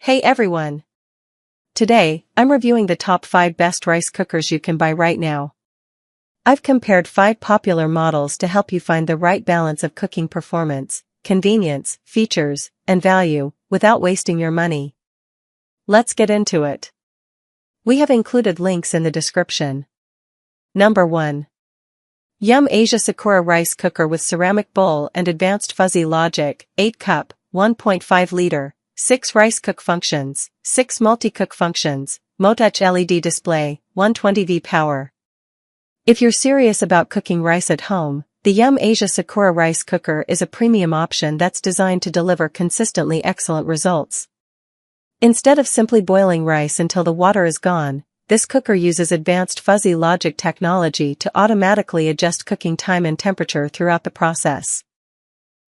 Hey everyone! Today, I'm reviewing the top 5 best rice cookers you can buy right now. I've compared 5 popular models to help you find the right balance of cooking performance, convenience, features, and value, without wasting your money. Let's get into it. We have included links in the description. Number 1. Yum Asia Sakura Rice Cooker with Ceramic Bowl and Advanced Fuzzy Logic, 8 cup, 1.5 liter, 6 rice cook functions, 6 multi-cook functions, Motouch LED display, 120V power. If you're serious about cooking rice at home, the Yum Asia Sakura Rice Cooker is a premium option that's designed to deliver consistently excellent results. Instead of simply boiling rice until the water is gone, this cooker uses advanced fuzzy logic technology to automatically adjust cooking time and temperature throughout the process.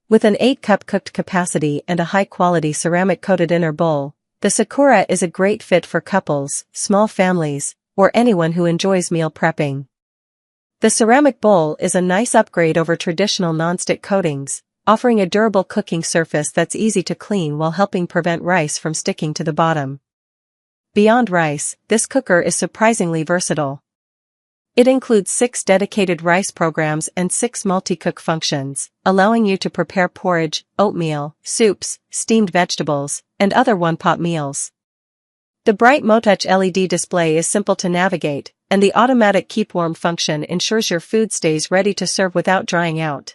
With an 8-cup cooked capacity and a high-quality ceramic-coated inner bowl, the Sakura is a great fit for couples, small families, or anyone who enjoys meal prepping. The ceramic bowl is a nice upgrade over traditional nonstick coatings, offering a durable cooking surface that's easy to clean while helping prevent rice from sticking to the bottom. Beyond rice, this cooker is surprisingly versatile. It includes 6 dedicated rice programs and 6 multi-cook functions, allowing you to prepare porridge, oatmeal, soups, steamed vegetables, and other one-pot meals. The bright Motouch LED display is simple to navigate, and the automatic keep warm function ensures your food stays ready to serve without drying out.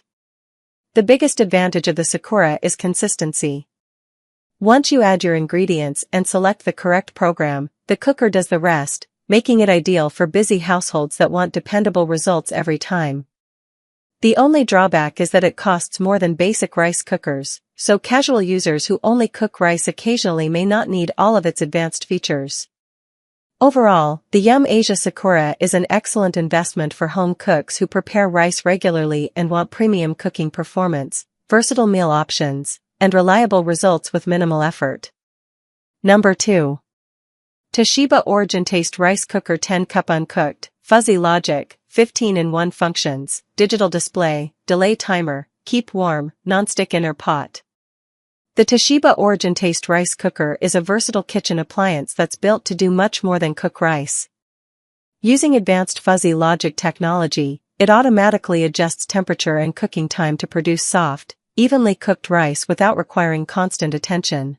The biggest advantage of the Sakura is consistency. Once you add your ingredients and select the correct program, the cooker does the rest, making it ideal for busy households that want dependable results every time. The only drawback is that it costs more than basic rice cookers, so casual users who only cook rice occasionally may not need all of its advanced features. Overall, the Yum Asia Sakura is an excellent investment for home cooks who prepare rice regularly and want premium cooking performance, versatile meal options, and reliable results with minimal effort. Number 2. Toshiba Origin Taste Rice Cooker 10 Cup Uncooked, Fuzzy Logic, 15-in-1 functions, digital display, delay timer, keep warm, non-stick inner pot. The Toshiba Origin Taste Rice Cooker is a versatile kitchen appliance that's built to do much more than cook rice. Using advanced fuzzy logic technology, it automatically adjusts temperature and cooking time to produce soft, evenly cooked rice without requiring constant attention.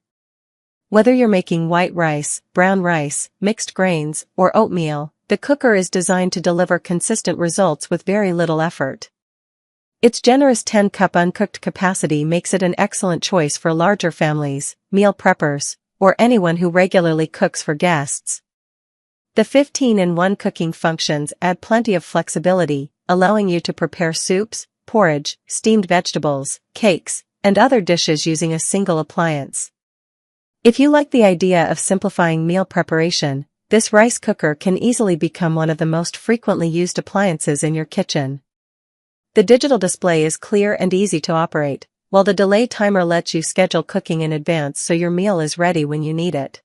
Whether you're making white rice, brown rice, mixed grains, or oatmeal, the cooker is designed to deliver consistent results with very little effort. Its generous 10-cup uncooked capacity makes it an excellent choice for larger families, meal preppers, or anyone who regularly cooks for guests. The 15-in-1 cooking functions add plenty of flexibility, allowing you to prepare soups, porridge, steamed vegetables, cakes, and other dishes using a single appliance. If you like the idea of simplifying meal preparation, this rice cooker can easily become one of the most frequently used appliances in your kitchen. The digital display is clear and easy to operate, while the delay timer lets you schedule cooking in advance so your meal is ready when you need it.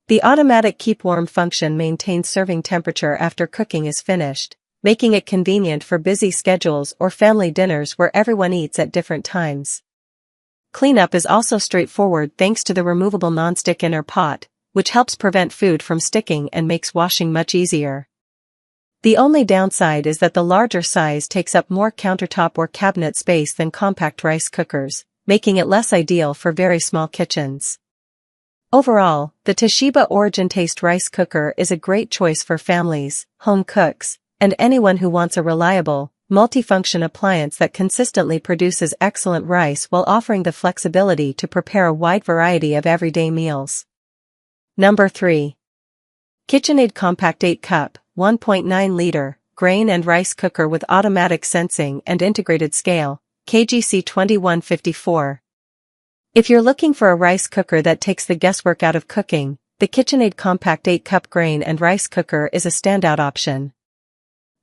The automatic keep warm function maintains serving temperature after cooking is finished, making it convenient for busy schedules or family dinners where everyone eats at different times. Cleanup is also straightforward thanks to the removable non-stick inner pot, which helps prevent food from sticking and makes washing much easier. The only downside is that the larger size takes up more countertop or cabinet space than compact rice cookers, making it less ideal for very small kitchens. Overall, the Toshiba Origin Taste Rice Cooker is a great choice for families, home cooks, and anyone who wants a reliable, multifunction appliance that consistently produces excellent rice while offering the flexibility to prepare a wide variety of everyday meals. Number 3. KitchenAid Compact 8 Cup, 1.9 liter, grain and rice cooker with automatic sensing and integrated scale, KGC 2154. If you're looking for a rice cooker that takes the guesswork out of cooking, the KitchenAid Compact 8 Cup Grain and Rice Cooker is a standout option.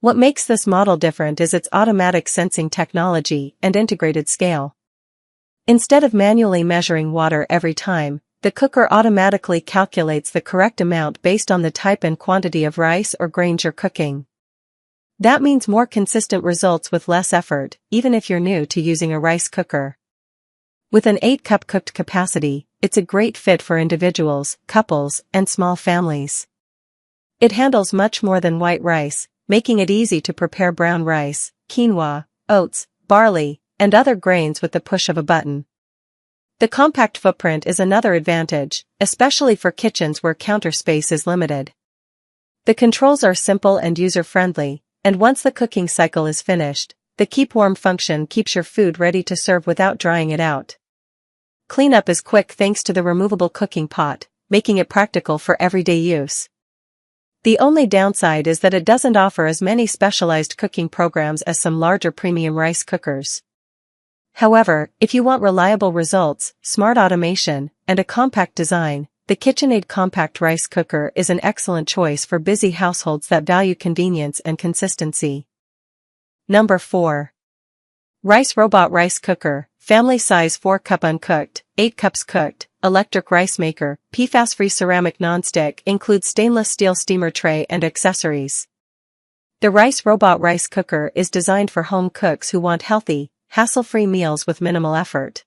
What makes this model different is its automatic sensing technology and integrated scale. Instead of manually measuring water every time, the cooker automatically calculates the correct amount based on the type and quantity of rice or grains you're cooking. That means more consistent results with less effort, even if you're new to using a rice cooker. With an 8-cup cooked capacity, it's a great fit for individuals, couples, and small families. It handles much more than white rice, making it easy to prepare brown rice, quinoa, oats, barley, and other grains with the push of a button. The compact footprint is another advantage, especially for kitchens where counter space is limited. The controls are simple and user-friendly, and once the cooking cycle is finished, the keep warm function keeps your food ready to serve without drying it out. Cleanup is quick thanks to the removable cooking pot, making it practical for everyday use. The only downside is that it doesn't offer as many specialized cooking programs as some larger premium rice cookers. However, if you want reliable results, smart automation, and a compact design, the KitchenAid Compact Rice Cooker is an excellent choice for busy households that value convenience and consistency. Number 4. Rice Robot Rice Cooker, Family Size 4-cup Uncooked, 8 cups cooked, Electric Rice Maker, PFAS-free ceramic nonstick, includes stainless steel steamer tray and accessories. The Rice Robot Rice Cooker is designed for home cooks who want healthy, hassle-free meals with minimal effort.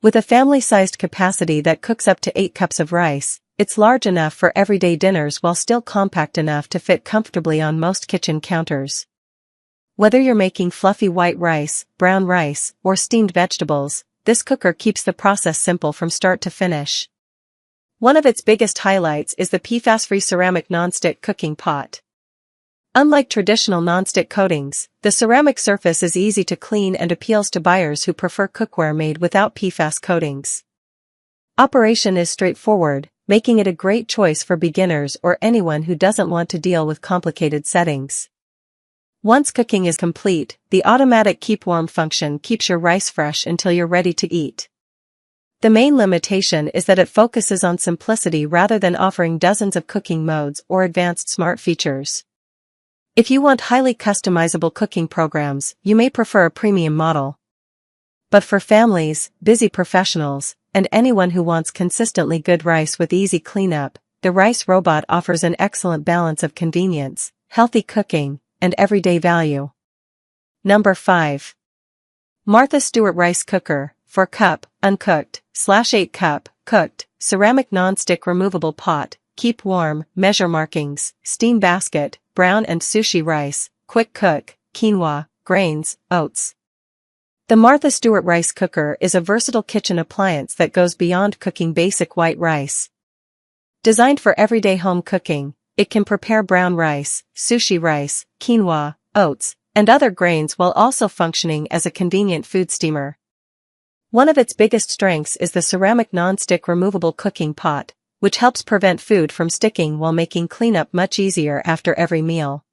With a family-sized capacity that cooks up to 8 cups of rice, it's large enough for everyday dinners while still compact enough to fit comfortably on most kitchen counters. Whether you're making fluffy white rice, brown rice, or steamed vegetables, this cooker keeps the process simple from start to finish. One of its biggest highlights is the PFAS-free ceramic nonstick cooking pot. Unlike traditional nonstick coatings, the ceramic surface is easy to clean and appeals to buyers who prefer cookware made without PFAS coatings. Operation is straightforward, making it a great choice for beginners or anyone who doesn't want to deal with complicated settings. Once cooking is complete, the automatic keep warm function keeps your rice fresh until you're ready to eat. The main limitation is that it focuses on simplicity rather than offering dozens of cooking modes or advanced smart features. If you want highly customizable cooking programs, you may prefer a premium model. But for families, busy professionals, and anyone who wants consistently good rice with easy cleanup, the Rice Robot offers an excellent balance of convenience, healthy cooking, and everyday value. Number 5. Martha Stewart Rice Cooker, 4-cup, uncooked, /8 cup, cooked, ceramic non-stick removable pot, keep warm, measure markings, steam basket, brown and sushi rice, quick cook, quinoa, grains, oats. The Martha Stewart Rice Cooker is a versatile kitchen appliance that goes beyond cooking basic white rice. Designed for everyday home cooking, it can prepare brown rice, sushi rice, quinoa, oats, and other grains while also functioning as a convenient food steamer. One of its biggest strengths is the ceramic non-stick removable cooking pot, which helps prevent food from sticking while making cleanup much easier after every meal.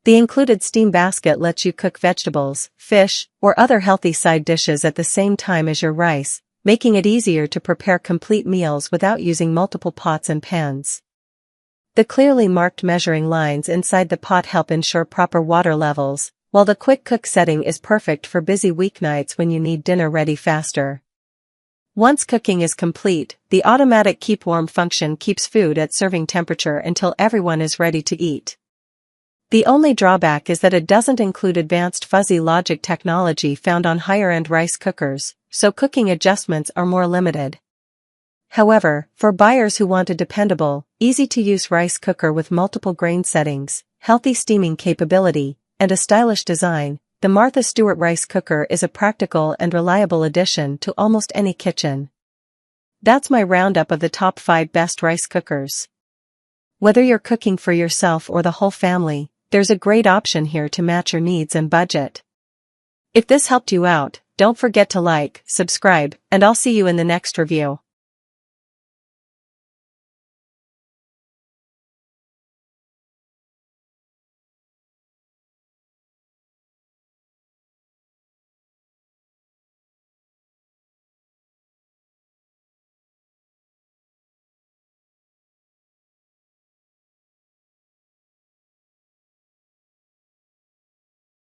The included steam basket lets you cook vegetables, fish, or other healthy side dishes at the same time as your rice, making it easier to prepare complete meals without using multiple pots and pans. The clearly marked measuring lines inside the pot help ensure proper water levels, while the quick cook setting is perfect for busy weeknights when you need dinner ready faster. Once cooking is complete, the automatic keep warm function keeps food at serving temperature until everyone is ready to eat. The only drawback is that it doesn't include advanced fuzzy logic technology found on higher-end rice cookers, so cooking adjustments are more limited. However, for buyers who want a dependable, easy-to-use rice cooker with multiple grain settings, healthy steaming capability, and a stylish design, the Martha Stewart Rice Cooker is a practical and reliable addition to almost any kitchen. That's my roundup of the top 5 best rice cookers. Whether you're cooking for yourself or the whole family, there's a great option here to match your needs and budget. If this helped you out, don't forget to like, subscribe, and I'll see you in the next review.